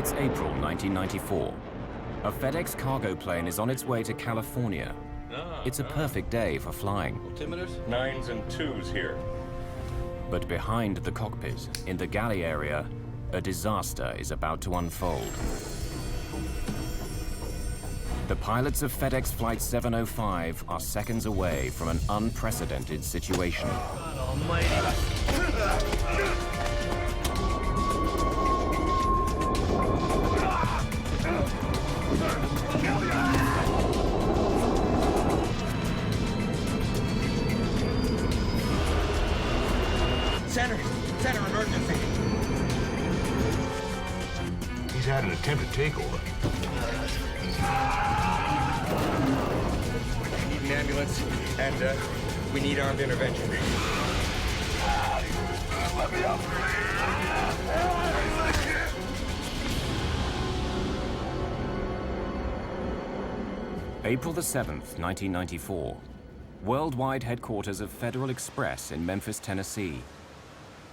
It's April 1994. A FedEx cargo plane is on its way to California. It's a perfect day for flying. Altimeters? 9s and 2s here. But behind the cockpit, in the galley area, a disaster is about to unfold. The pilots of FedEx Flight 705 are seconds away from an unprecedented situation. God almighty. Center emergency. He's had an attempted takeover. We need an ambulance, and we need armed intervention. Let me up! April the 7th, 1994. Worldwide headquarters of Federal Express in Memphis, Tennessee.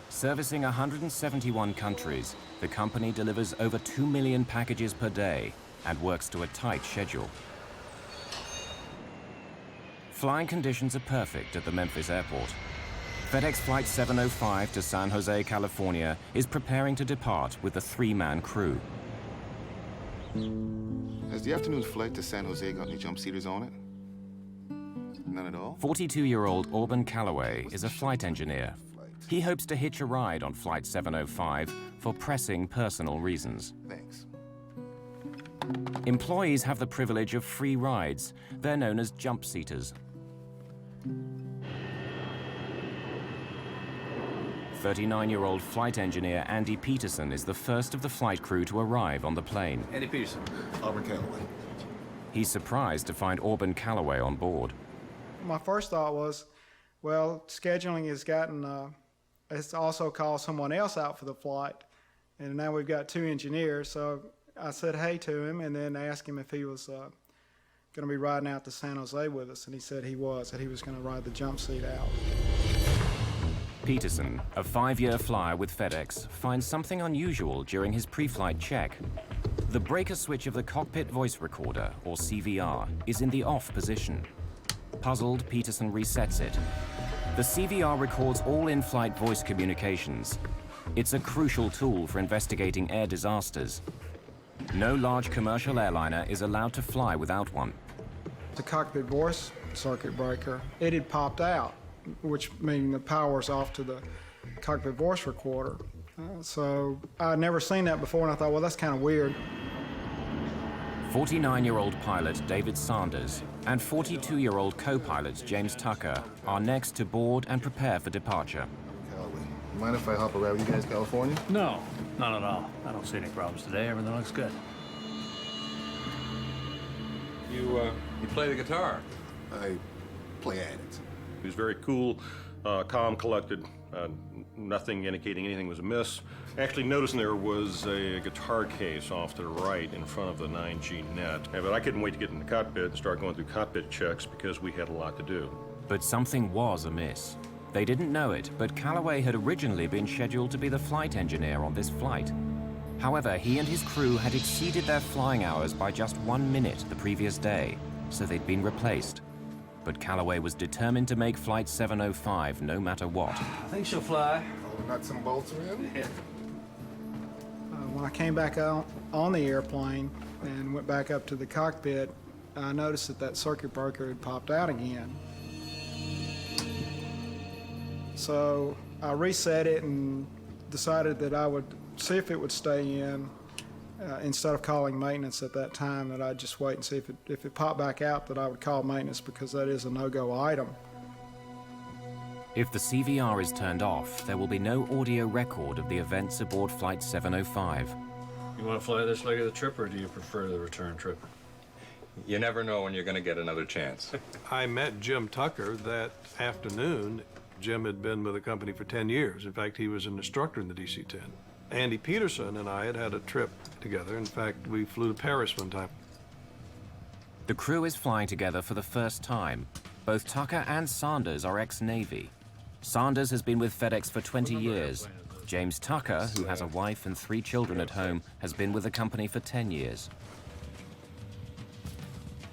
Servicing 171 countries, the company delivers over 2 million packages per day and works to a tight schedule. Flying conditions are perfect at the Memphis airport. FedEx Flight 705 to San Jose, California is preparing to depart with a 3-man crew. Has the afternoon flight to San Jose got any jump seaters on it? None at all? 42-year-old Auburn Calloway is a flight engineer. He hopes to hitch a ride on Flight 705 for pressing personal reasons. Thanks. Employees have the privilege of free rides. They're known as jump seaters. 39-year-old flight engineer Andy Peterson is the first of the flight crew to arrive on the plane. Andy Peterson, Auburn Calloway. He's surprised to find Auburn Calloway on board. My first thought was, well, scheduling has gotten, it's also called someone else out for the flight. And now we've got 2 engineers, so I said hey to him and then asked him if he was going to be riding out to San Jose with us, and he said he was, that he was going to ride the jump seat out. Peterson, a 5-year flyer with FedEx, finds something unusual during his pre-flight check. The breaker switch of the cockpit voice recorder, or CVR, is in the off position. Puzzled, Peterson resets it. The CVR records all in-flight voice communications. It's a crucial tool for investigating air disasters. No large commercial airliner is allowed to fly without one. The cockpit voice circuit breaker, it had popped out, which means the power's off to the cockpit voice recorder. So I'd never seen that before, and I thought, well, that's kind of weird. 49-year-old pilot David Sanders and 42-year-old co-pilot James Tucker are next to board and prepare for departure. Calloway, you mind if I hop around with you guys, California? No, not at all. I don't see any problems today. Everything looks good. You play the guitar. I play at it. He was very cool, calm, collected, nothing indicating anything was amiss. Actually, noticing there was a guitar case off to the right in front of the 9G net. Yeah, but I couldn't wait to get in the cockpit and start going through cockpit checks because we had a lot to do. But something was amiss. They didn't know it, but Calloway had originally been scheduled to be the flight engineer on this flight. However, he and his crew had exceeded their flying hours by just 1 minute the previous day, so they'd been replaced. But Calloway was determined to make Flight 705 no matter what. I think she'll fly. All the nuts and bolts are in? Yeah. When I came back out on the airplane and went back up to the cockpit, I noticed that that circuit breaker had popped out again. So I reset it and decided that I would see if it would stay in. Instead of calling maintenance at that time, that I'd just wait and see if it popped back out, that I would call maintenance, because that is a no-go item. If the CVR is turned off, there will be no audio record of the events aboard Flight 705. You want to fly this leg of the trip, or do you prefer the return trip? You never know when you're going to get another chance. I met Jim Tucker that afternoon. Jim had been with the company for 10 years. In fact, he was an instructor in the DC-10. Andy Peterson and I had a trip together. In fact, we flew to Paris one time. The crew is flying together for the first time. Both Tucker and Sanders are ex-Navy. Sanders has been with FedEx for 20 years. James Tucker, who has a wife and 3 children at home, has been with the company for 10 years.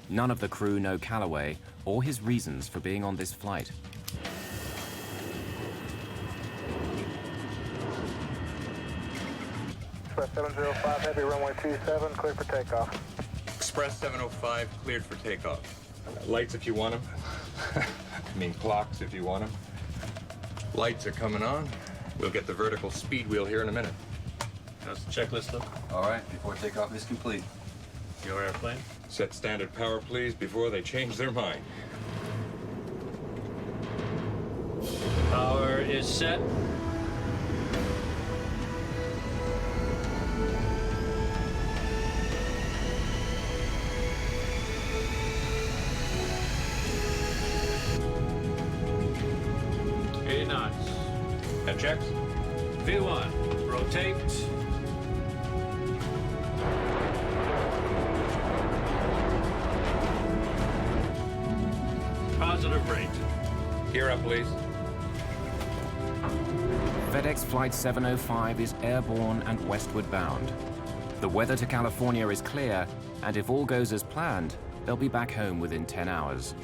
None of the crew know Calloway or his reasons for being on this flight. Express 705, heavy runway 27, clear for takeoff. Express 705, cleared for takeoff. Lights if you want them. I mean clocks if you want them. Lights are coming on. We'll get the vertical speed wheel here in a minute. How's the checklist look? All right, before takeoff is complete. Your airplane? Set standard power, please, before they change their mind. Power is set. Knots. That checks? V1, rotate. Positive rate. Gear up, please. FedEx Flight 705 is airborne and westward bound. The weather to California is clear, and if all goes as planned, they'll be back home within 10 hours.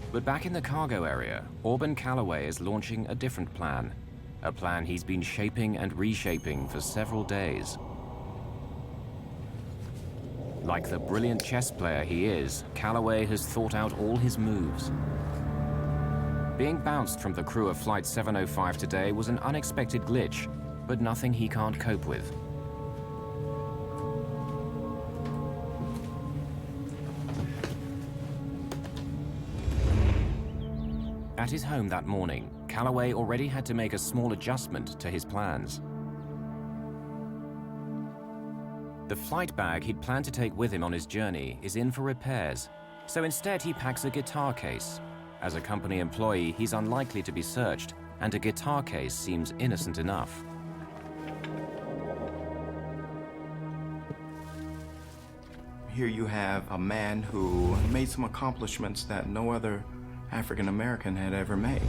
But back in the cargo area, Auburn Calloway is launching a different plan. A plan he's been shaping and reshaping for several days. Like the brilliant chess player he is, Calloway has thought out all his moves. Being bounced from the crew of Flight 705 today was an unexpected glitch, but nothing he can't cope with. At his home that morning, Calloway already had to make a small adjustment to his plans. The flight bag he'd planned to take with him on his journey is in for repairs, so instead he packs a guitar case. As a company employee, he's unlikely to be searched, and a guitar case seems innocent enough. Here you have a man who made some accomplishments that no other African American had ever made.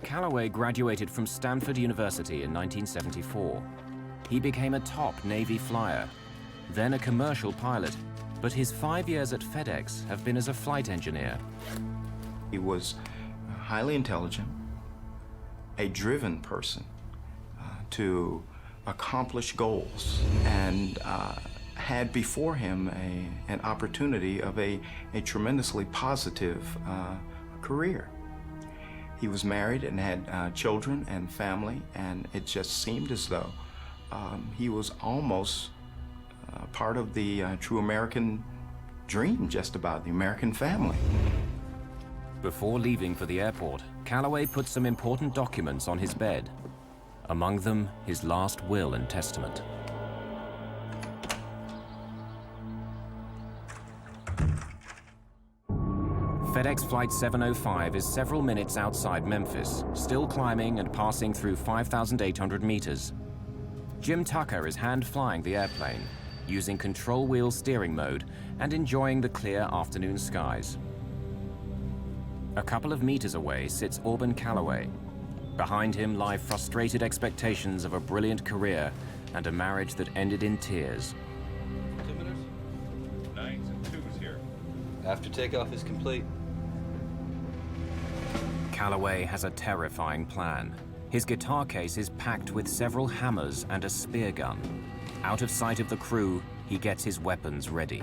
Calloway graduated from Stanford University in 1974. He became a top Navy flyer, then a commercial pilot, but his 5 years at FedEx have been as a flight engineer. He was highly intelligent, a driven person to accomplish goals, and had before him an opportunity of a tremendously positive career. He was married and had children and family, and it just seemed as though he was almost part of the true American dream, just about the American family. Before leaving for the airport, Calloway put some important documents on his bed. Among them, his last will and testament. FedEx Flight 705 is several minutes outside Memphis, still climbing and passing through 5,800 meters. Jim Tucker is hand-flying the airplane, using control wheel steering mode and enjoying the clear afternoon skies. A couple of meters away sits Auburn Calloway. Behind him lie frustrated expectations of a brilliant career and a marriage that ended in tears. 2 minutes? 9s and 2s here. After takeoff is complete. Calloway has a terrifying plan. His guitar case is packed with several hammers and a spear gun. Out of sight of the crew, he gets his weapons ready.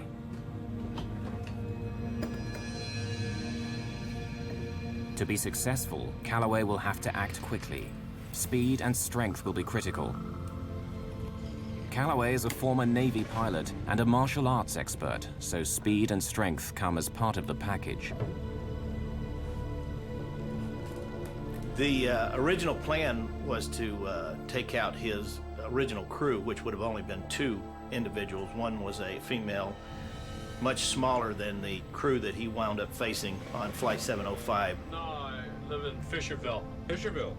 To be successful, Calloway will have to act quickly. Speed and strength will be critical. Calloway is a former Navy pilot and a martial arts expert, so speed and strength come as part of the package. The original plan was to take out his original crew, which would have only been 2 individuals. One was a female, much smaller than the crew that he wound up facing on Flight 705. No, I live in Fisherville. Fisherville.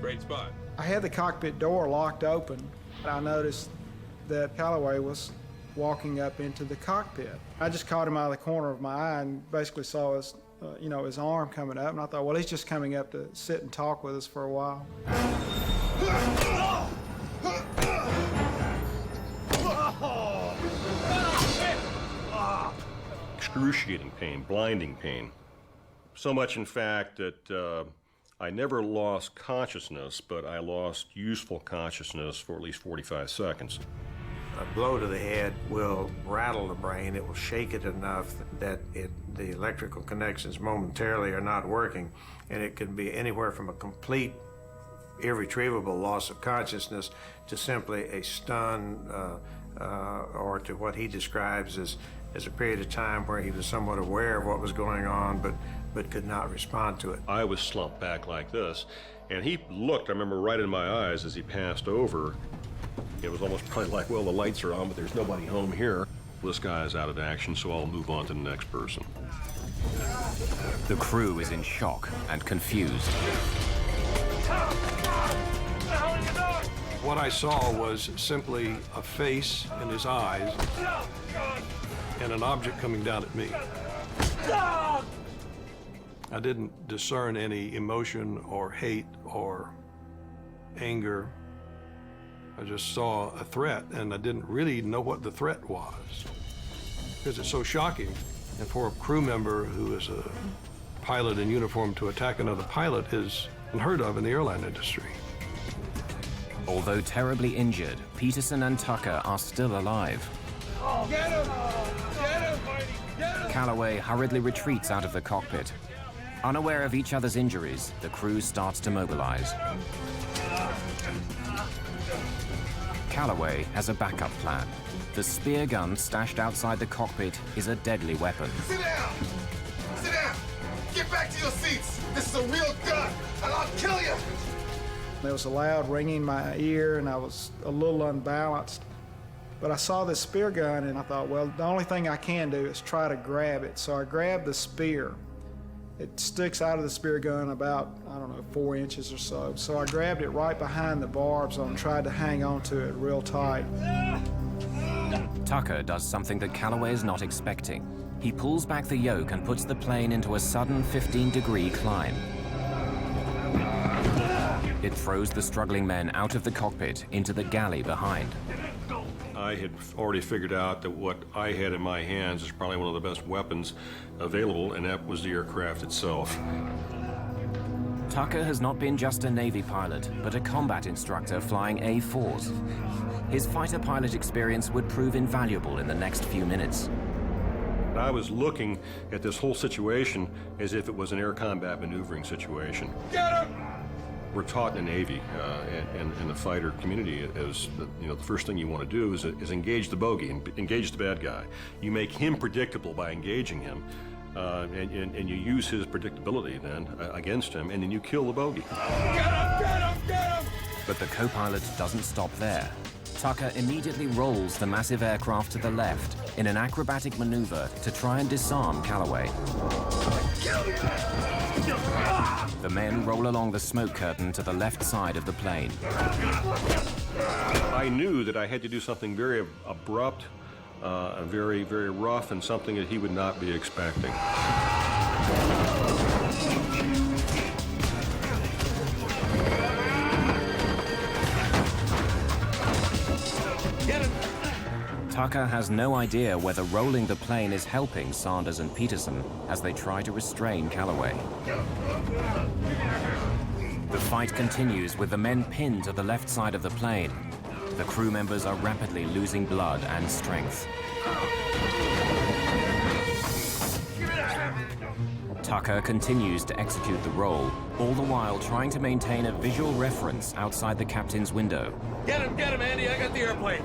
Great spot. I had the cockpit door locked open. I noticed that Calloway was walking up into the cockpit. I just caught him out of the corner of my eye and basically saw his you know, his arm coming up, and I thought, well, he's just coming up to sit and talk with us for a while. Excruciating pain, blinding pain. So much, in fact, that I never lost consciousness, but I lost useful consciousness for at least 45 seconds. A blow to the head will rattle the brain. It will shake it enough that the electrical connections momentarily are not working, and it can be anywhere from a complete, irretrievable loss of consciousness to simply a stun, or to what he describes as a period of time where he was somewhat aware of what was going on, but could not respond to it. I was slumped back like this, and he looked, I remember, right in my eyes as he passed over. It was almost probably like, well, the lights are on, but there's nobody home here. This guy is out of action, so I'll move on to the next person. The crew is in shock and confused. What I saw was simply a face in his eyes and an object coming down at me. I didn't discern any emotion or hate or anger. I just saw a threat, and I didn't really know what the threat was, because it's so shocking. And for a crew member who is a pilot in uniform to attack another pilot is unheard of in the airline industry. Although terribly injured, Peterson and Tucker are still alive. Get him! Get him! Get him! Calloway hurriedly retreats out of the cockpit. Unaware of each other's injuries, the crew starts to mobilize. Calloway has a backup plan. The spear gun stashed outside the cockpit is a deadly weapon. Sit down! Sit down! Get back to your seats! This is a real gun, and I'll kill you! There was a loud ringing in my ear, and I was a little unbalanced. But I saw this spear gun, and I thought, well, the only thing I can do is try to grab it. So I grabbed the spear. It sticks out of the spear gun about, I don't know, 4 inches or so. So I grabbed it right behind the barbs and tried to hang on to it real tight. Tucker does something that Calloway is not expecting. He pulls back the yoke and puts the plane into a sudden 15-degree climb. It throws the struggling men out of the cockpit into the galley behind. I had already figured out that what I had in my hands is probably one of the best weapons available, and that was the aircraft itself. Tucker has not been just a Navy pilot, but a combat instructor flying A-4s. His fighter pilot experience would prove invaluable in the next few minutes. I was looking at this whole situation as if it was an air combat maneuvering situation. Get him! We're taught in the Navy and in the fighter community is that, you know, the first thing you want to do is engage the bogey, and engage the bad guy. You make him predictable by engaging him, and you use his predictability then against him, and then you kill the bogey. Get him! Get him! Get him! But the co-pilot doesn't stop there. Tucker immediately rolls the massive aircraft to the left in an acrobatic maneuver to try and disarm Calloway. The men roll along the smoke curtain to the left side of the plane. I knew that I had to do something very abrupt, very, very rough, and something that he would not be expecting. Tucker has no idea whether rolling the plane is helping Sanders and Peterson as they try to restrain Calloway. The fight continues with the men pinned to the left side of the plane. The crew members are rapidly losing blood and strength. Tucker continues to execute the roll, all the while trying to maintain a visual reference outside the captain's window. Get him, Andy, I got the airplane.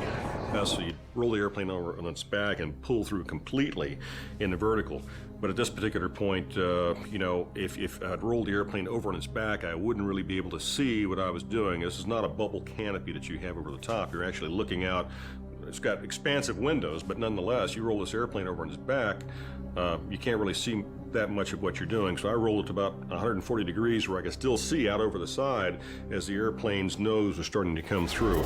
So you roll the airplane over on its back and pull through completely in the vertical. But at this particular point, you know, if I'd rolled the airplane over on its back, I wouldn't really be able to see what I was doing. This is not a bubble canopy that you have over the top. You're actually looking out. It's got expansive windows, but nonetheless, you roll this airplane over on its back, you can't really see that much of what you're doing. So I rolled it to about 140 degrees where I could still see out over the side as the airplane's nose was starting to come through.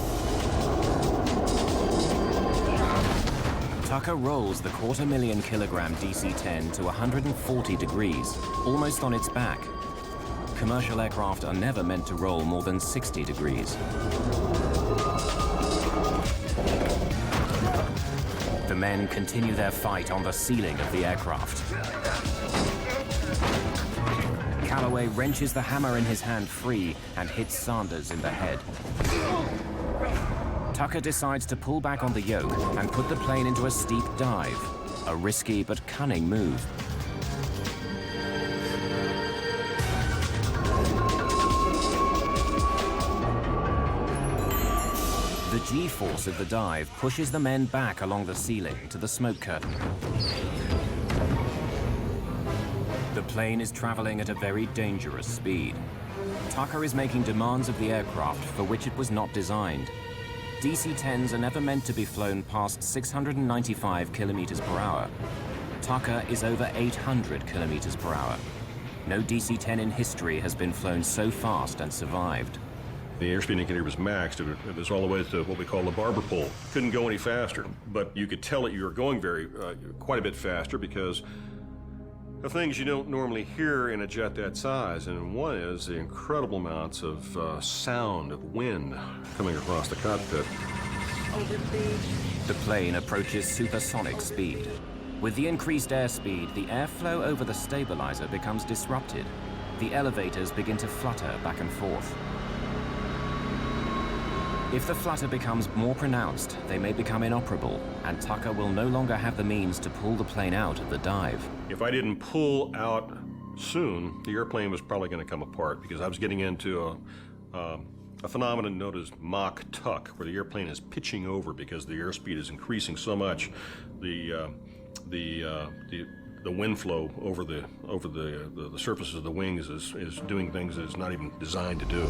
Tucker rolls the 250,000-kilogram DC-10 to 140 degrees, almost on its back. Commercial aircraft are never meant to roll more than 60 degrees. The men continue their fight on the ceiling of the aircraft. Calloway wrenches the hammer in his hand free and hits Sanders in the head. Tucker decides to pull back on the yoke and put the plane into a steep dive, a risky but cunning move. The G-force of the dive pushes the men back along the ceiling to the smoke curtain. The plane is traveling at a very dangerous speed. Tucker is making demands of the aircraft for which it was not designed. DC-10s are never meant to be flown past 695 kilometers per hour. Tucker is over 800 kilometers per hour. No DC-10 in history has been flown so fast and survived. The airspeed indicator was maxed. It was all the way to what we call the barber pole. Couldn't go any faster, but you could tell that you were going quite a bit faster because of things you don't normally hear in a jet that size, and one is the incredible amounts of sound of wind coming across the cockpit. The plane approaches supersonic speed. With the increased airspeed, the airflow over the stabilizer becomes disrupted. The elevators begin to flutter back and forth. If the flutter becomes more pronounced, they may become inoperable, and Tucker will no longer have the means to pull the plane out of the dive. If I didn't pull out soon, the airplane was probably going to come apart because I was getting into a phenomenon known as Mach tuck, where the airplane is pitching over because the airspeed is increasing so much. The wind flow over the surfaces of the wings is doing things that it's not even designed to do.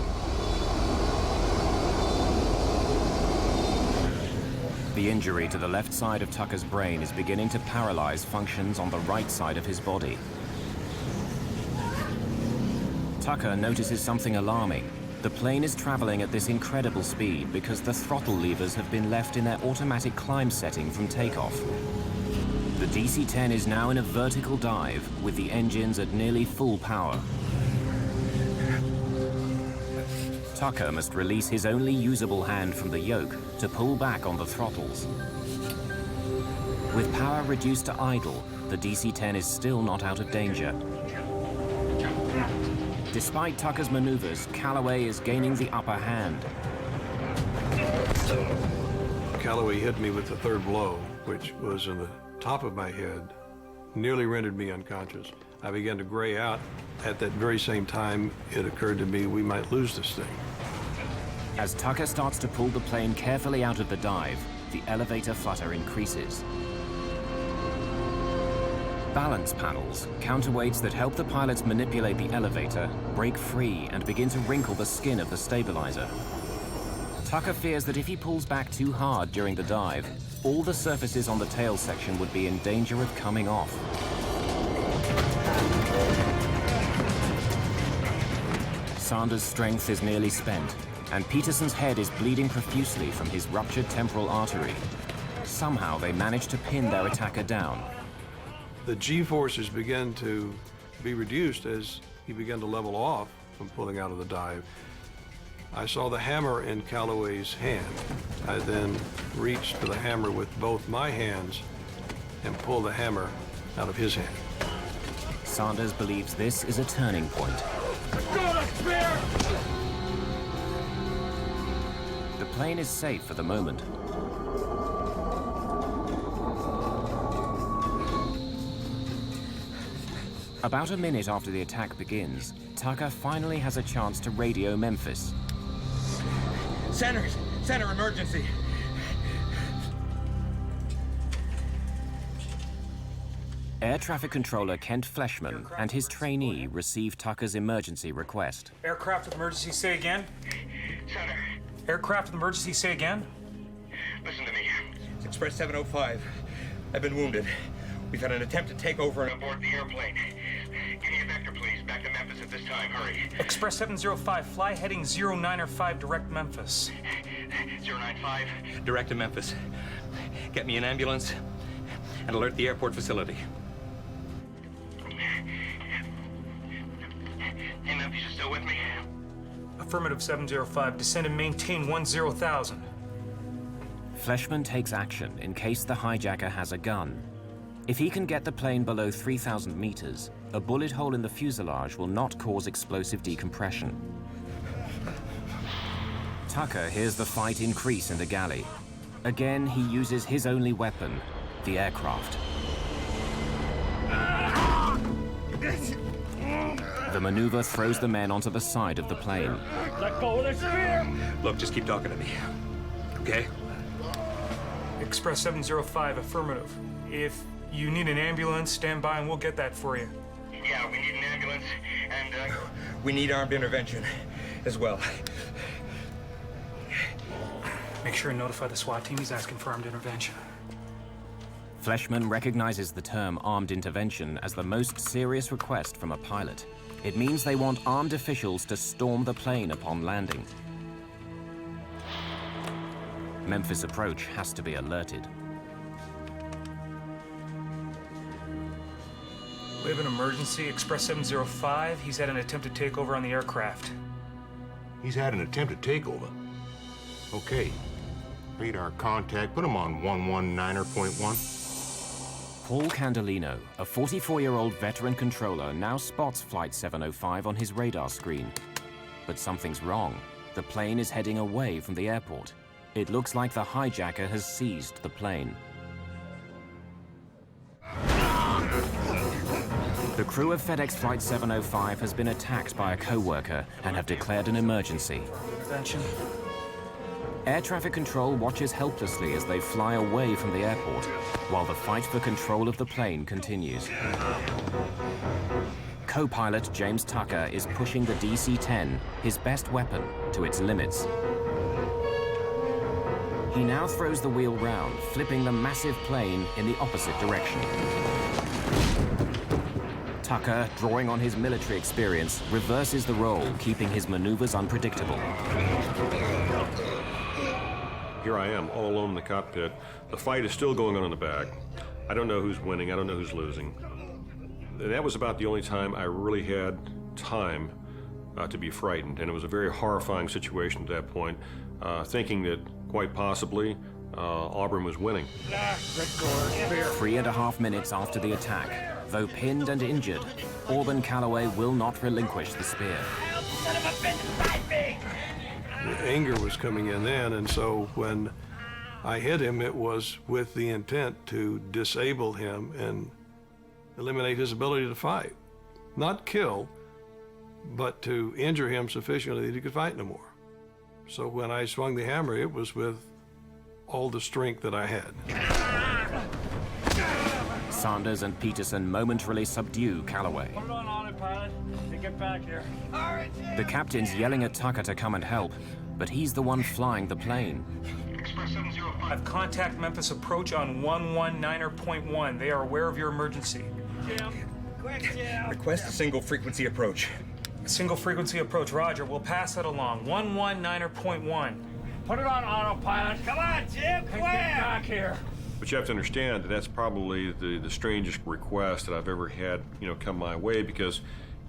The injury to the left side of Tucker's brain is beginning to paralyze functions on the right side of his body. Tucker notices something alarming. The plane is traveling at this incredible speed because the throttle levers have been left in their automatic climb setting from takeoff. The DC-10 is now in a vertical dive with the engines at nearly full power. Tucker must release his only usable hand from the yoke to pull back on the throttles. With power reduced to idle, the DC-10 is still not out of danger. Despite Tucker's maneuvers, Calloway is gaining the upper hand. Calloway hit me with the third blow, which was in the top of my head, nearly rendered me unconscious. I began to gray out. At that very same time, it occurred to me we might lose this thing. As Tucker starts to pull the plane carefully out of the dive, the elevator flutter increases. Balance panels, counterweights that help the pilots manipulate the elevator, break free and begin to wrinkle the skin of the stabilizer. Tucker fears that if he pulls back too hard during the dive, all the surfaces on the tail section would be in danger of coming off. Sanders' strength is nearly spent, and Peterson's head is bleeding profusely from his ruptured temporal artery. Somehow they manage to pin their attacker down. The G-forces began to be reduced as he began to level off from pulling out of the dive. I saw the hammer in Calloway's hand. I then reached for the hammer with both my hands and pulled the hammer out of his hand. Sanders believes this is a turning point. The plane is safe for the moment. About a minute after the attack begins, Tucker finally has a chance to radio Memphis. Center emergency. Air traffic controller Kent Fleshman and his trainee receive Tucker's emergency request. Aircraft with emergency, say again. Center. Aircraft with emergency, say again. Listen to me. It's Express 705. I've been wounded. We've had an attempt to take over and aboard the airplane. Give me a vector, please. Back to Memphis at this time. Hurry. Express 705, fly heading 095, direct Memphis. 095, direct to Memphis. Get me an ambulance and alert the airport facility. Hey, Memphis, you still with me? Affirmative 705. Descend and maintain 10,000. Fleshman takes action in case the hijacker has a gun. If he can get the plane below 3,000 meters, a bullet hole in the fuselage will not cause explosive decompression. Tucker hears the fight increase in the galley. Again, he uses his only weapon, the aircraft. The maneuver throws the men onto the side of the plane. Let go of the spear! Look, just keep talking to me. Okay? Express 705, affirmative. If you need an ambulance, stand by and we'll get that for you. Yeah, we need an ambulance, and we need armed intervention as well. Make sure and notify the SWAT team he's asking for armed intervention. Fleshman recognizes the term armed intervention as the most serious request from a pilot. It means they want armed officials to storm the plane upon landing. Memphis approach has to be alerted. We have an emergency. Express 705. He's had an attempted takeover on the aircraft. He's had an attempted takeover. Okay. Radar contact. Put him on 119.1. Paul Candelino, a 44-year-old veteran controller, now spots Flight 705 on his radar screen. But something's wrong. The plane is heading away from the airport. It looks like the hijacker has seized the plane. The crew of FedEx Flight 705 has been attacked by a co-worker and have declared an emergency. Intervention. Air traffic control watches helplessly as they fly away from the airport, while the fight for control of the plane continues. Co-pilot James Tucker is pushing the DC-10, his best weapon, to its limits. He now throws the wheel round, flipping the massive plane in the opposite direction. Tucker, drawing on his military experience, reverses the role, keeping his maneuvers unpredictable. Here I am, all alone in the cockpit. The fight is still going on in the back. I don't know who's winning, I don't know who's losing. And that was about the only time I really had time to be frightened. And it was a very horrifying situation at that point, thinking that quite possibly Auburn was winning. 3.5 minutes after the attack, though pinned and injured, Auburn Calloway will not relinquish the spear. The anger was coming in then, and so when I hit him, it was with the intent to disable him and eliminate his ability to fight. Not kill, but to injure him sufficiently that he could fight no more. So when I swung the hammer, it was with all the strength that I had. Sanders and Peterson momentarily subdue Calloway. Put it on autopilot. Get back here. The captain's yelling at Tucker to come and help, but he's the one flying the plane. Express 705. Contact Memphis approach on 119.1. They are aware of your emergency. Jim, quick, Jim. Request a single frequency approach. Single frequency approach, Roger. We'll pass that along. 119.1. Put it on autopilot. Come on, Jim, quick! Get back here. But you have to understand that that's probably the strangest request that I've ever had, come my way, because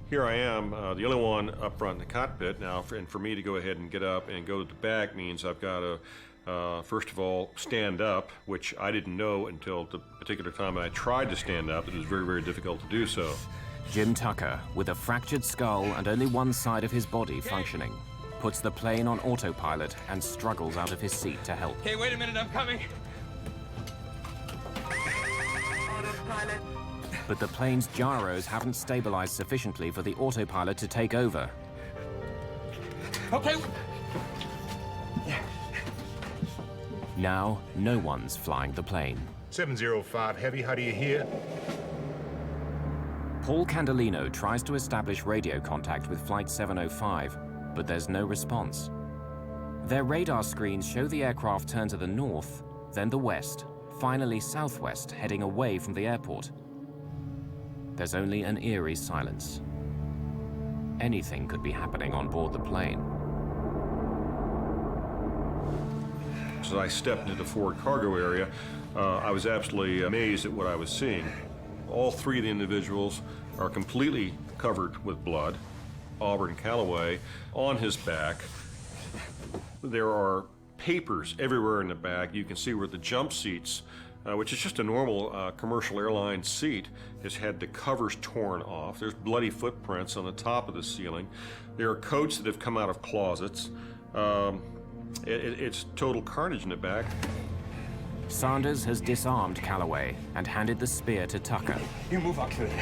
here I am, the only one up front in the cockpit now, and for me to go ahead and get up and go to the back means I've got to, first of all, stand up, which I didn't know until the particular time that I tried to stand up. It was very, very difficult to do so. Jim Tucker, with a fractured skull and only one side of his body functioning, puts the plane on autopilot and struggles out of his seat to help. Hey, wait a minute, I'm coming. Autopilot. But the plane's gyros haven't stabilized sufficiently for the autopilot to take over. Okay. Now, no one's flying the plane. 705 Heavy, how do you hear? Paul Candelino tries to establish radio contact with Flight 705, but there's no response. Their radar screens show the aircraft turn to the north, then the west, finally southwest, heading away from the airport. There's only an eerie silence. Anything could be happening on board the plane. As I stepped into the forward cargo area, I was absolutely amazed at what I was seeing. All three of the individuals are completely covered with blood. Auburn Calloway on his back. There are papers everywhere in the bag. You can see where the jump seats, which is just a normal commercial airline seat, has had the covers torn off. There's bloody footprints on the top of the ceiling. There are coats that have come out of closets. It's total carnage in the back. Sanders has disarmed Calloway and handed the spear to Tucker. You move up to it.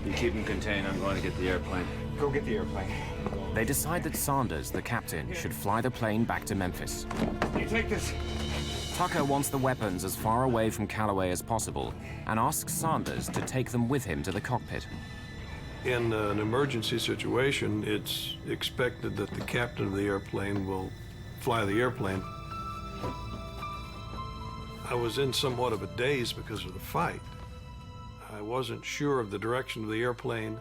You keep him contained. I'm going to get the airplane. Go get the airplane. They decide that Sanders, the captain, should fly the plane back to Memphis. You take this. Tucker wants the weapons as far away from Calloway as possible and asks Sanders to take them with him to the cockpit. In an emergency situation, it's expected that the captain of the airplane will fly the airplane. I was in somewhat of a daze because of the fight. I wasn't sure of the direction of the airplane.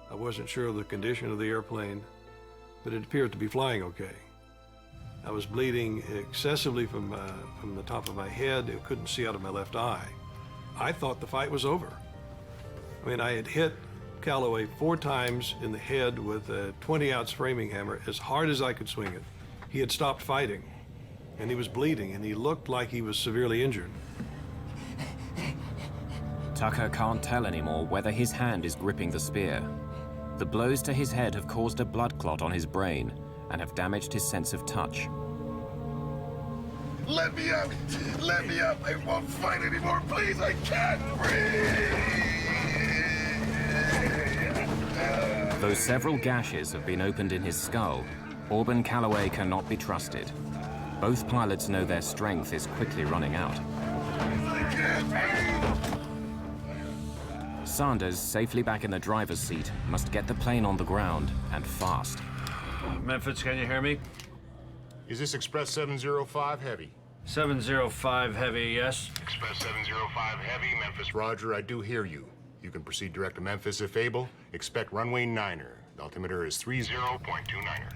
I wasn't sure of the condition of the airplane, but it appeared to be flying okay. I was bleeding excessively from the top of my head. I couldn't see out of my left eye. I thought the fight was over. I mean, I had hit Calloway 4 times in the head with a 20-ounce framing hammer as hard as I could swing it. He had stopped fighting, and he was bleeding, and he looked like he was severely injured. Tucker can't tell anymore whether his hand is gripping the spear. The blows to his head have caused a blood clot on his brain and have damaged his sense of touch. Let me up! Let me up! I won't fight anymore, please! I can't breathe! Though several gashes have been opened in his skull, Auburn Calloway cannot be trusted. Both pilots know their strength is quickly running out. Sanders, safely back in the driver's seat, must get the plane on the ground, and fast. Memphis, can you hear me? Is this Express 705 Heavy? 705 Heavy, yes. Express 705 Heavy, Memphis. Roger, I do hear you. You can proceed direct to Memphis if able. Expect runway 9er. The altimeter is 30.29er.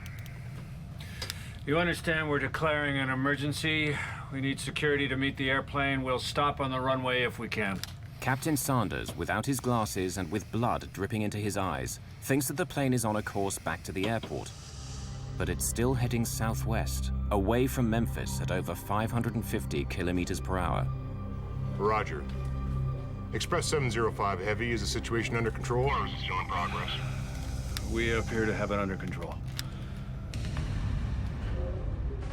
You understand we're declaring an emergency. We need security to meet the airplane. We'll stop on the runway if we can. Captain Sanders, without his glasses and with blood dripping into his eyes, thinks that the plane is on a course back to the airport. But it's still heading southwest, away from Memphis at over 550 kilometers per hour. Roger. Express 705 Heavy, is the situation under control? Or is it still in progress? We appear to have it under control.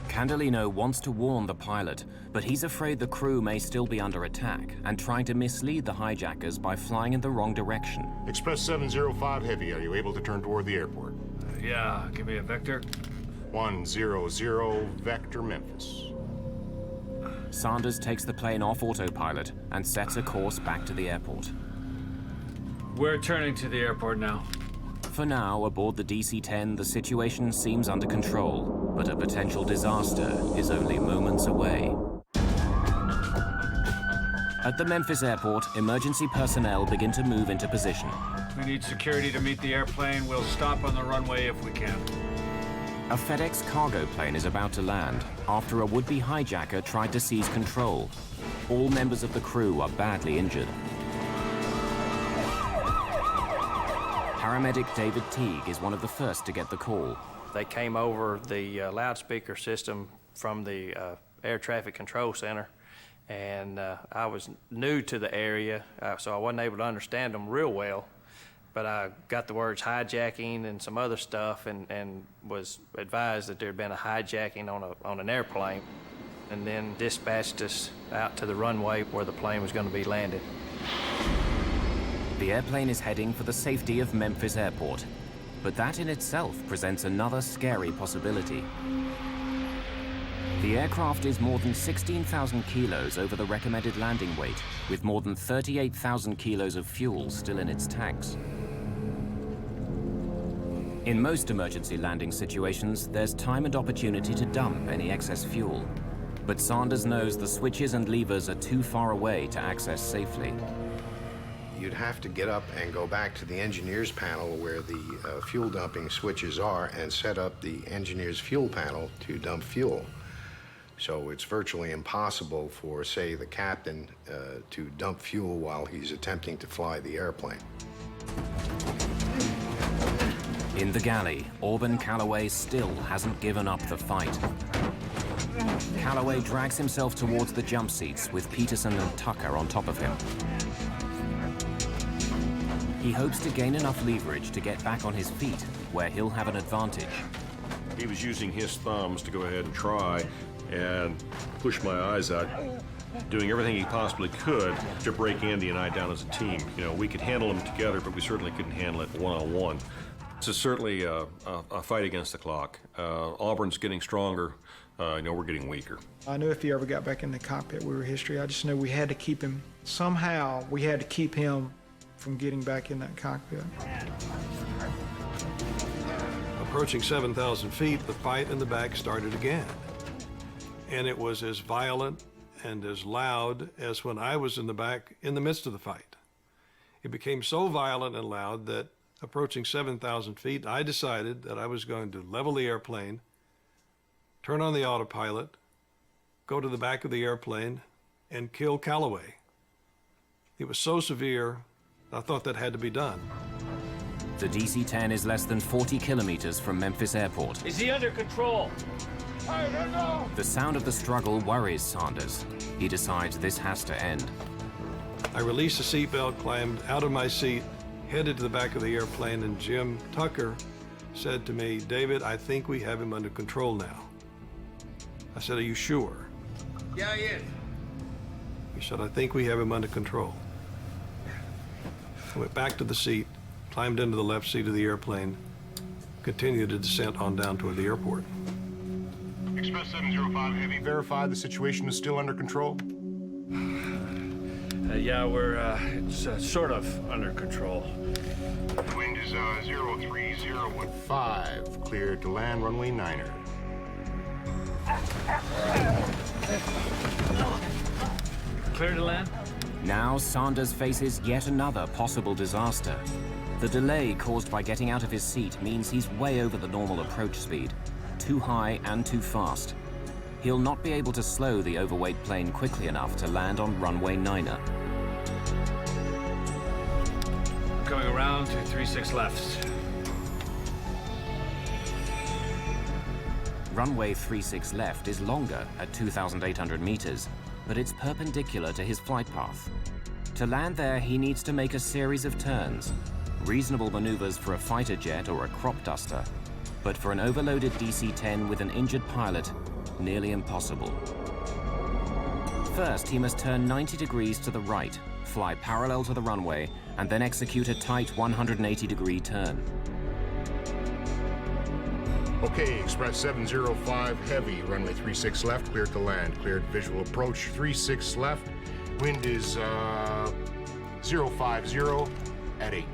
Candelino wants to warn the pilot, but he's afraid the crew may still be under attack and trying to mislead the hijackers by flying in the wrong direction. Express 705 Heavy, are you able to turn toward the airport? Yeah, give me a vector. 100 Vector Memphis. Sanders takes the plane off autopilot and sets a course back to the airport. We're turning to the airport now. For now, aboard the DC-10, the situation seems under control, but a potential disaster is only moments away. At the Memphis airport, emergency personnel begin to move into position. We need security to meet the airplane. We'll stop on the runway if we can. A FedEx cargo plane is about to land after a would-be hijacker tried to seize control. All members of the crew are badly injured. Paramedic David Teague is one of the first to get the call. They came over the loudspeaker system from the air traffic control center, and I was new to the area, so I wasn't able to understand them real well. But I got the words hijacking and some other stuff, and was advised that there had been a hijacking on an airplane, and then dispatched us out to the runway where the plane was going to be landed. The airplane is heading for the safety of Memphis Airport, but that in itself presents another scary possibility. The aircraft is more than 16,000 kilos over the recommended landing weight, with more than 38,000 kilos of fuel still in its tanks. In most emergency landing situations, there's time and opportunity to dump any excess fuel. But Sanders knows the switches and levers are too far away to access safely. You'd have to get up and go back to the engineer's panel where the fuel dumping switches are and set up the engineer's fuel panel to dump fuel. So it's virtually impossible for, say, the captain to dump fuel while he's attempting to fly the airplane. In the galley, Auburn Calloway still hasn't given up the fight. Calloway drags himself towards the jump seats with Peterson and Tucker on top of him. He hopes to gain enough leverage to get back on his feet, where he'll have an advantage. He was using his thumbs to go ahead and try and push my eyes out, doing everything he possibly could to break Andy and I down as a team. You know, we could handle him together, but we certainly couldn't handle it one-on-one. This is certainly a fight against the clock. Auburn's getting stronger. You know, we're getting weaker. I knew if he ever got back in the cockpit, we were history. I just knew we had to keep him. Somehow, we had to keep him from getting back in that cockpit. Approaching 7,000 feet, the fight in the back started again. And it was as violent and as loud as when I was in the back in the midst of the fight. It became so violent and loud that approaching 7,000 feet, I decided that I was going to level the airplane, turn on the autopilot, go to the back of the airplane, and kill Calloway. It was so severe, I thought that had to be done. The DC-10 is less than 40 kilometers from Memphis Airport. Is he under control? I don't know. The sound of the struggle worries Sanders. He decides this has to end. I released the seatbelt, climbed out of my seat, headed to the back of the airplane, and Jim Tucker said to me, "David, I think we have him under control now." I said, "Are you sure?" Yeah, he is. He said, "I think we have him under control." I went back to the seat, climbed into the left seat of the airplane, continued the descent on down toward the airport. Express 705 Heavy, verify the situation is still under control? Yeah, it's sort of under control. The wind is 03015, cleared to land runway 9er. Clear to land? Now Sanders faces yet another possible disaster. The delay caused by getting out of his seat means he's way over the normal approach speed, too high and too fast. He'll not be able to slow the overweight plane quickly enough to land on runway 9er. Coming around to 36 left. Runway 36 left is longer at 2,800 meters, but it's perpendicular to his flight path. To land there, he needs to make a series of turns, reasonable maneuvers for a fighter jet or a crop duster, but for an overloaded DC-10 with an injured pilot, nearly impossible. First, he must turn 90 degrees to the right, fly parallel to the runway, and then execute a tight 180-degree turn. Okay, Express 705 Heavy, runway 36 left, cleared to land. Cleared visual approach 36 left. Wind is 050 at 8.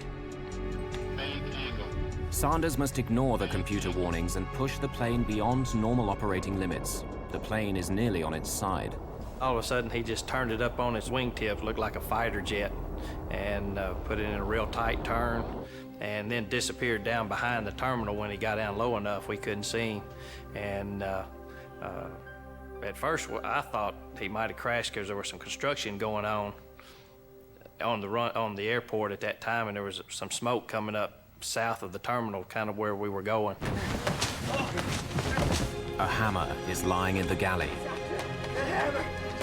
Sanders must ignore the computer warnings and push the plane beyond normal operating limits. The plane is nearly on its side. All of a sudden, he just turned it up on his wingtips, looked like a fighter jet, and put it in a real tight turn, and then disappeared down behind the terminal. When he got down low enough, we couldn't see him. And at first, I thought he might have crashed because there was some construction going on the airport at that time, and there was some smoke coming up south of the terminal, kind of where we were going. A hammer is lying in the galley.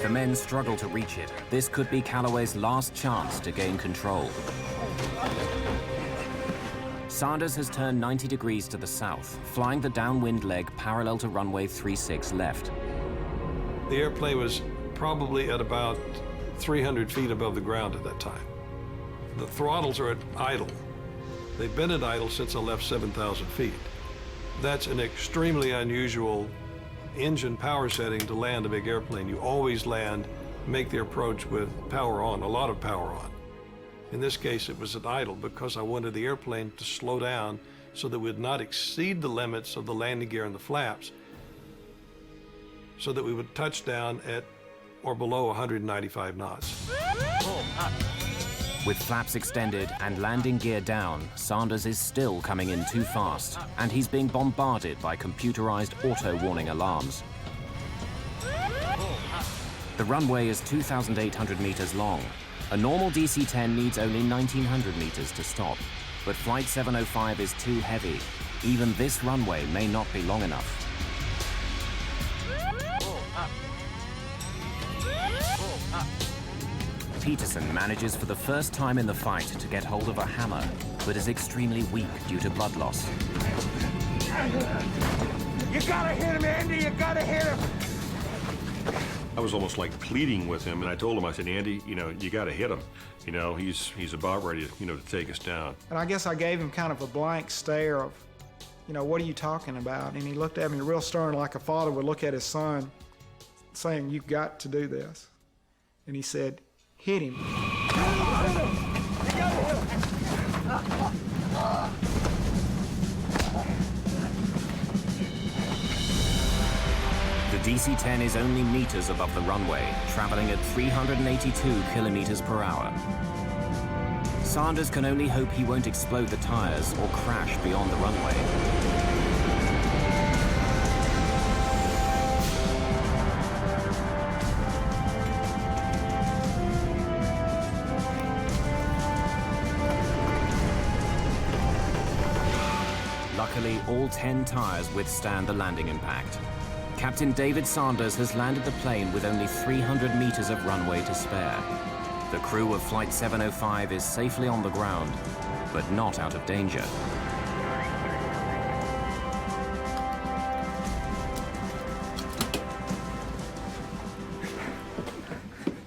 The men struggle to reach it. This could be Calloway's last chance to gain control. Sanders has turned 90 degrees to the south, flying the downwind leg parallel to runway 36 left. The airplane was probably at about 300 feet above the ground at that time. The throttles are at idle. They've been at idle since I left 7,000 feet. That's an extremely unusual engine power setting to land a big airplane. You always land, make the approach with power on, a lot of power on. In this case, it was at idle because I wanted the airplane to slow down so that we would not exceed the limits of the landing gear and the flaps, so that we would touch down at or below 195 knots. With flaps extended and landing gear down, Sanders is still coming in too fast, and he's being bombarded by computerized auto-warning alarms. The runway is 2,800 meters long. A normal DC-10 needs only 1,900 meters to stop, but Flight 705 is too heavy. Even this runway may not be long enough. Peterson manages for the first time in the fight to get hold of a hammer, but is extremely weak due to blood loss. You gotta hit him, Andy, you gotta hit him! I was almost like pleading with him, and I told him, I said, Andy, you know, you gotta hit him. You know, he's about ready, you know, to take us down. And I guess I gave him kind of a blank stare of, you know, what are you talking about? And he looked at me real stern, like a father would look at his son, saying, you've got to do this. And he said, hit him. The DC-10 is only meters above the runway, traveling at 382 kilometers per hour. Sanders can only hope he won't explode the tires or crash beyond the runway. Luckily, all 10 tires withstand the landing impact. Captain David Sanders has landed the plane with only 300 meters of runway to spare. The crew of Flight 705 is safely on the ground, but not out of danger.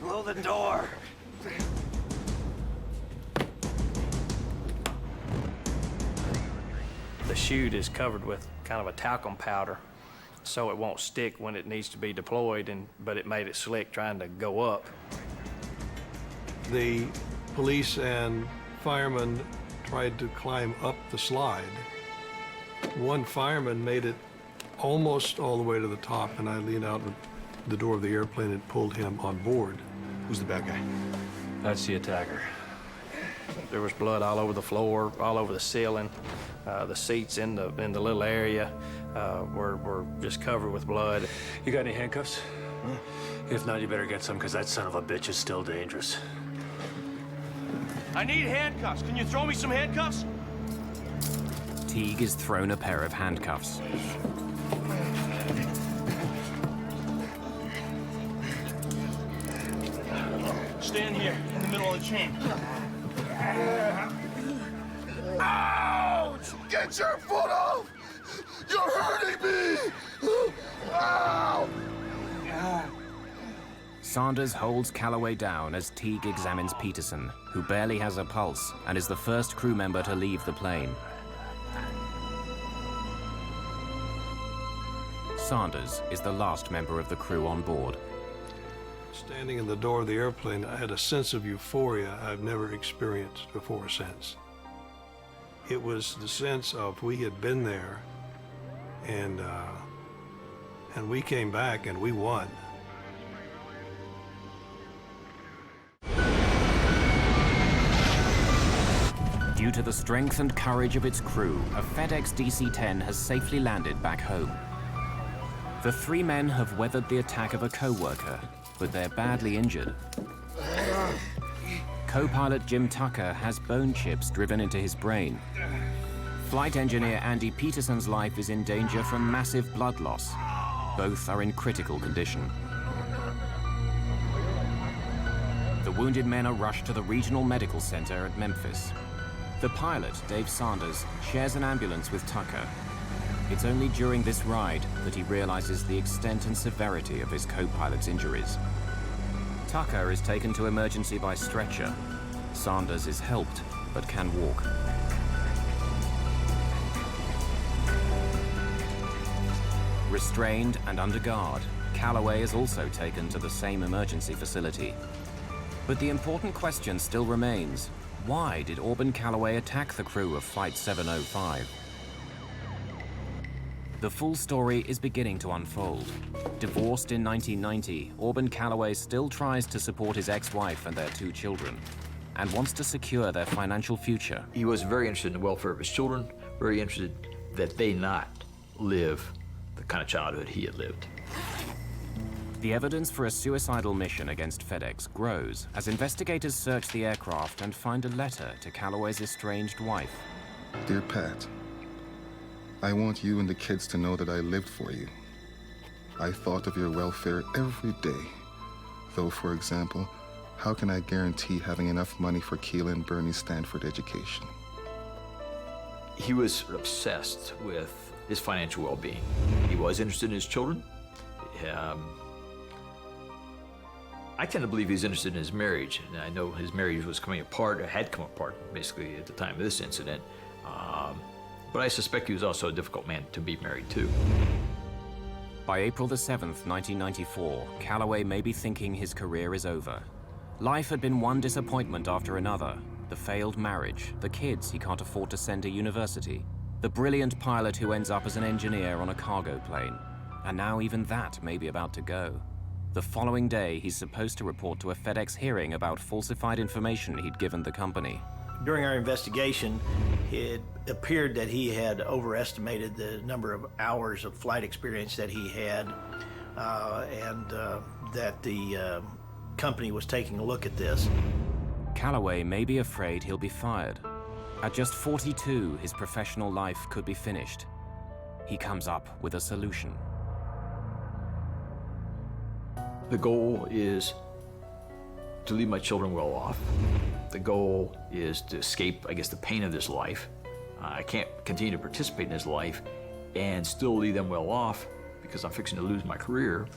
Blow the door. The chute is covered with kind of a talcum powder, so it won't stick when it needs to be deployed, but it made it slick trying to go up. The police and firemen tried to climb up the slide. One fireman made it almost all the way to the top, and I leaned out the door of the airplane and pulled him on board. Who's the bad guy? That's the attacker. There was blood all over the floor, all over the ceiling. The seats in the little area were just covered with blood. You got any handcuffs? If not, you better get some, because that son of a bitch is still dangerous. I need handcuffs. Can you throw me some handcuffs? Teague is thrown a pair of handcuffs. Stand here in the middle of the chain. Ouch! Get your foot off! You're hurting me! Ow! Sanders holds Calloway down as Teague examines Peterson, who barely has a pulse and is the first crew member to leave the plane. Sanders is the last member of the crew on board. Standing in the door of the airplane, I had a sense of euphoria I've never experienced before or since. It was the sense of we had been there, and we came back and we won. Due to the strength and courage of its crew, a FedEx DC-10 has safely landed back home. The three men have weathered the attack of a co-worker, but they're badly injured. Co-pilot Jim Tucker has bone chips driven into his brain. Flight engineer Andy Peterson's life is in danger from massive blood loss. Both are in critical condition. The wounded men are rushed to the regional medical center at Memphis. The pilot, Dave Sanders, shares an ambulance with Tucker. It's only during this ride that he realizes the extent and severity of his co-pilot's injuries. Tucker is taken to emergency by stretcher. Sanders is helped, but can walk. Restrained and under guard, Calloway is also taken to the same emergency facility. But the important question still remains. Why did Auburn Calloway attack the crew of Flight 705? The full story is beginning to unfold. Divorced in 1990, Auburn Calloway still tries to support his ex-wife and their two children, and wants to secure their financial future. He was very interested in the welfare of his children, very interested that they not live the kind of childhood he had lived. The evidence for a suicidal mission against FedEx grows as investigators search the aircraft and find a letter to Calloway's estranged wife. Dear Pat, I want you and the kids to know that I lived for you. I thought of your welfare every day. Though, for example, how can I guarantee having enough money for Keela and Bernie's Stanford education? He was obsessed with his financial well-being. He was interested in his children. I tend to believe he's interested in his marriage. And I know his marriage was coming apart, or had come apart, basically, at the time of this incident. But I suspect he was also a difficult man to be married to. By April the 7th, 1994, Calloway may be thinking his career is over. Life had been one disappointment after another. The failed marriage, the kids he can't afford to send to university, the brilliant pilot who ends up as an engineer on a cargo plane. And now even that may be about to go. The following day, he's supposed to report to a FedEx hearing about falsified information he'd given the company. During our investigation, it appeared that he had overestimated the number of hours of flight experience that he had, and that the company was taking a look at this. Calloway may be afraid he'll be fired. At just 42, his professional life could be finished. He comes up with a solution. The goal is to leave my children well off. The goal is to escape, I guess, the pain of this life. I can't continue to participate in this life and still leave them well off because I'm fixing to lose my career.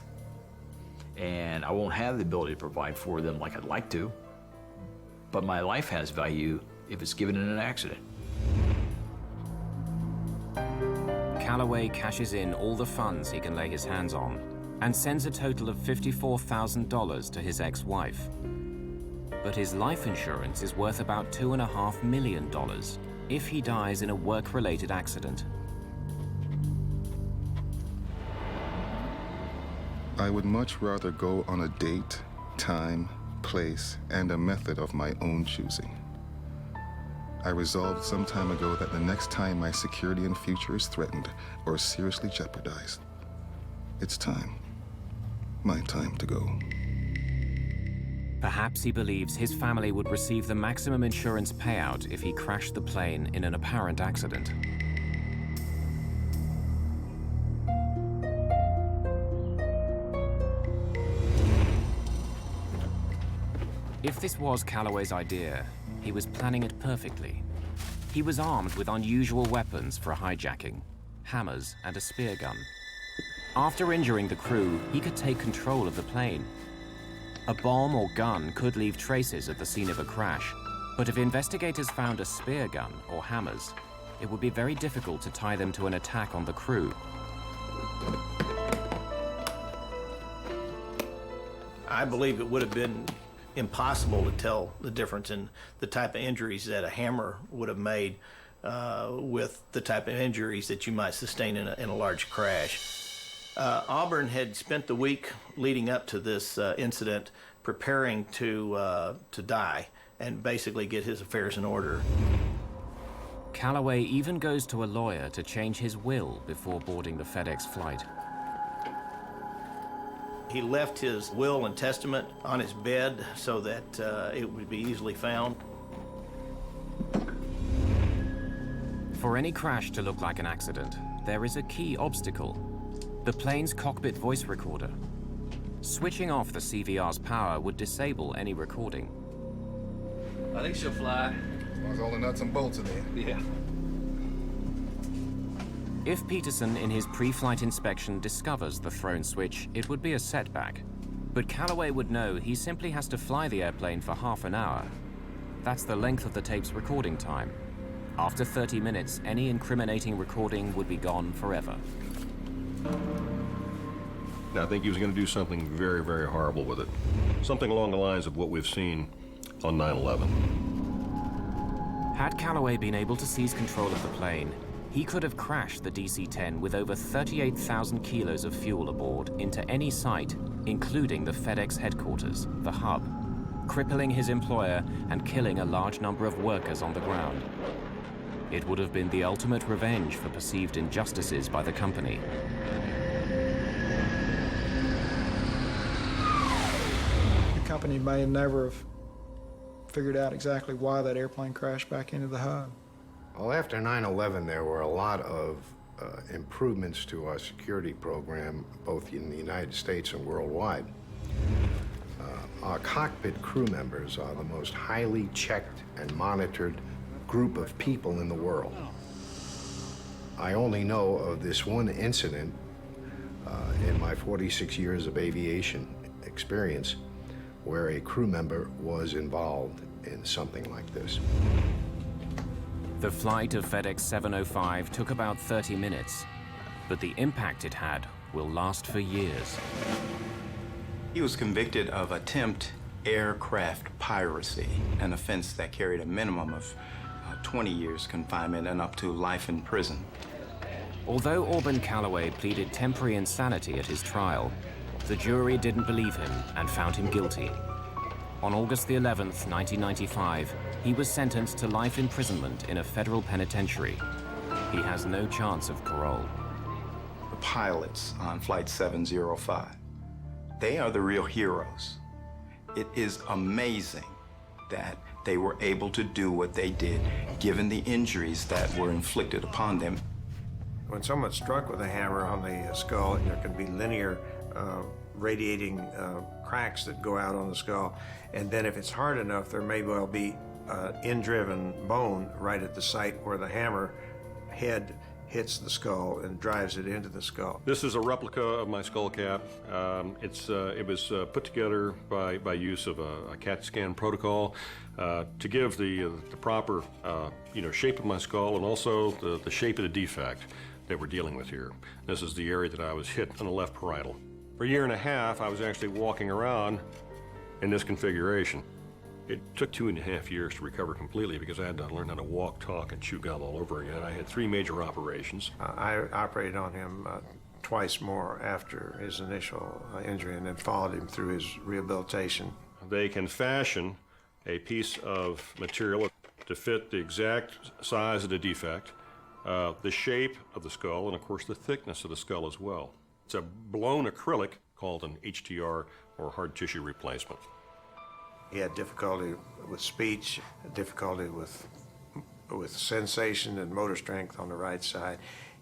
And I won't have the ability to provide for them like I'd like to. But my life has value if it's given in an accident. Calloway cashes in all the funds he can lay his hands on and sends a total of $54,000 to his ex-wife. But his life insurance is worth about $2.5 million if he dies in a work-related accident. I would much rather go on a date, time, place, and a method of my own choosing. I resolved some time ago that the next time my security and future is threatened or seriously jeopardized, it's time. My time to go. Perhaps he believes his family would receive the maximum insurance payout if he crashed the plane in an apparent accident. If this was Calloway's idea, he was planning it perfectly. He was armed with unusual weapons for hijacking, hammers and a spear gun. After injuring the crew, he could take control of the plane. A bomb or gun could leave traces at the scene of a crash, but if investigators found a spear gun or hammers, it would be very difficult to tie them to an attack on the crew. I believe it would have been impossible to tell the difference in the type of injuries that a hammer would have made with the type of injuries that you might sustain in a large crash. Auburn had spent the week leading up to this incident preparing to die and basically get his affairs in order. Calloway even goes to a lawyer to change his will before boarding the FedEx flight. He left his will and testament on his bed so that it would be easily found. For any crash to look like an accident, there is a key obstacle: the plane's cockpit voice recorder. Switching off the CVR's power would disable any recording. I think she'll fly. As long as all the nuts and bolts are there. Yeah. If Peterson, in his pre-flight inspection, discovers the thrown switch, it would be a setback. But Calloway would know he simply has to fly the airplane for half an hour. That's the length of the tape's recording time. After 30 minutes, any incriminating recording would be gone forever. Now, I think he was going to do something very, very horrible with it. Something along the lines of what we've seen on 9/11. Had Calloway been able to seize control of the plane, he could have crashed the DC-10 with over 38,000 kilos of fuel aboard into any site, including the FedEx headquarters, the hub, crippling his employer and killing a large number of workers on the ground. It would have been the ultimate revenge for perceived injustices by the company. company may never have figured out exactly why that airplane crashed back into the hub. Well, after 9/11, there were a lot of improvements to our security program, both in the United States and worldwide. Our cockpit crew members are the most highly checked and monitored group of people in the world. I only know of this one incident in my 46 years of aviation experience where a crew member was involved in something like this. The flight of FedEx 705 took about 30 minutes, but the impact it had will last for years. He was convicted of attempt aircraft piracy, an offense that carried a minimum of 20 years confinement and up to life in prison. Although Auburn Calloway pleaded temporary insanity at his trial, the jury didn't believe him and found him guilty. On August the 11th, 1995, he was sentenced to life imprisonment in a federal penitentiary. He has no chance of parole. The pilots on Flight 705, they are the real heroes. It is amazing that they were able to do what they did, given the injuries that were inflicted upon them. When someone's struck with a hammer on the skull, there can be linear radiating cracks that go out on the skull. And then if it's hard enough, there may well be in-driven bone right at the site where the hammer head hits the skull and drives it into the skull. This is a replica of my skull cap. It was put together by use of a CAT scan protocol to give the proper shape of my skull and also the shape of the defect that we're dealing with here. This is the area that I was hit on the left parietal. For a year and a half, I was actually walking around in this configuration. It took 2.5 years to recover completely because I had to learn how to walk, talk, and chew gum all over again. I had 3 major operations. I operated on him twice more after his initial injury and then followed him through his rehabilitation. They can fashion a piece of material to fit the exact size of the defect, the shape of the skull, and of course the thickness of the skull as well. It's a blown acrylic called an HTR, or hard tissue replacement. He had difficulty with speech, difficulty with sensation and motor strength on the right side,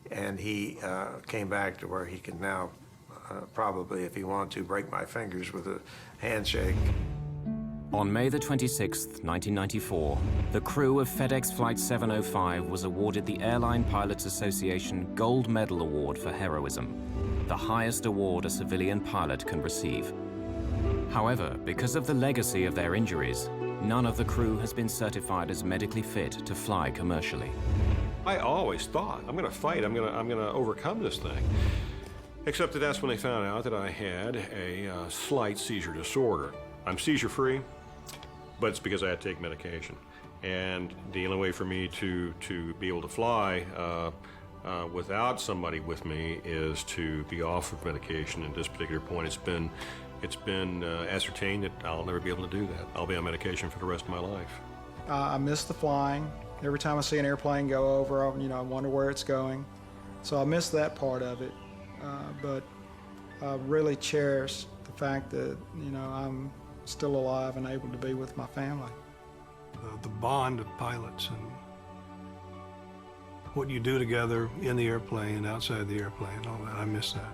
and he came back to where he can now probably, if he wanted to, break my fingers with a handshake. On May the 26th, 1994, the crew of FedEx Flight 705 was awarded the Airline Pilots Association Gold Medal Award for heroism, the highest award a civilian pilot can receive. However, because of the legacy of their injuries, none of the crew has been certified as medically fit to fly commercially. I always thought, I'm gonna fight, I'm gonna overcome this thing. Except that that's when they found out that I had a slight seizure disorder. I'm seizure-free, but it's because I had to take medication. And the only way for me to be able to fly without somebody with me is to be off of medication. At this particular point, it's been ascertained that I'll never be able to do that. I'll be on medication for the rest of my life. I miss the flying. Every time I see an airplane go over, I wonder where it's going. So I miss that part of it. But I really cherish the fact that, I'm still alive and able to be with my family. The bond of pilots and what you do together in the airplane, outside the airplane, all that, I miss that.